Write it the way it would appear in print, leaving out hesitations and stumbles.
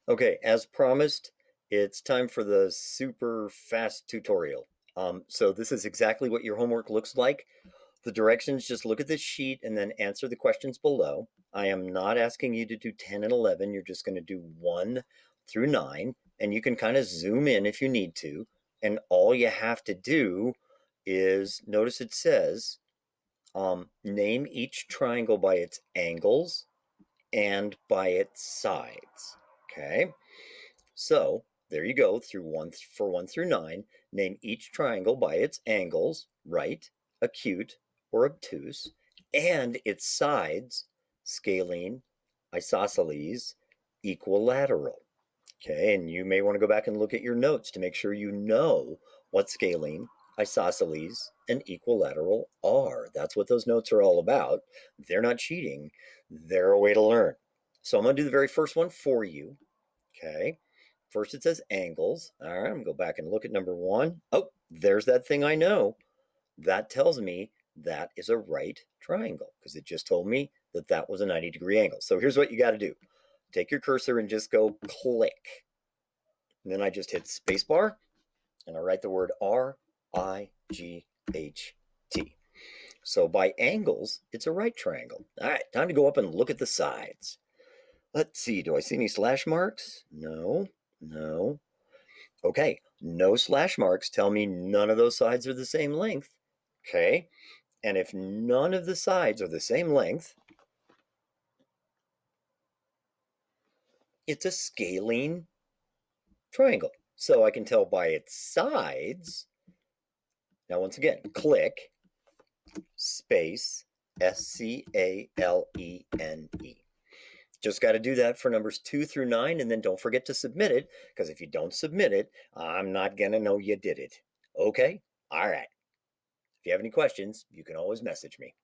Okay, as promised, it's time for the super fast tutorial. So this is exactly what your homework looks like. The directions, just look at this sheet and then answer the questions below. I am not asking you to do 10 and 11. You're just going to do 1 through 9, and you can kind of zoom in if you need to. And all you have to do is notice it says name each triangle by its angles and by its sides. Okay. So there you go through for 1 through 9. Name each triangle by its angles, right, acute, or obtuse, and its sides, scalene, isosceles, equilateral. Okay, and you may want to go back and look at your notes to make sure you know what scalene, isosceles, and equilateral are. That's what those notes are all about. They're not cheating, they're a way to learn. So I'm going to do the very first one for you. Okay. First it says angles. All right, I'm going to go back and look at number 1. Oh, there's that thing I know. That tells me that is a right triangle because it just told me that that was a 90-degree angle. So here's what you got to do. Take your cursor and just go click. And then I just hit spacebar and I write the word R-I-G-H-T. So by angles, it's a right triangle. All right, time to go up and look at the sides. Let's see, do I see any slash marks? No, no. Okay, no slash marks tell me none of those sides are the same length. Okay, and if none of the sides are the same length, it's a scalene triangle. So I can tell by its sides. Now, once again, click, space, SCALENE. Just got to do that for numbers 2 through 9, and then don't forget to submit it, because if you don't submit it, I'm not going to know you did it. Okay? All right. If you have any questions, you can always message me.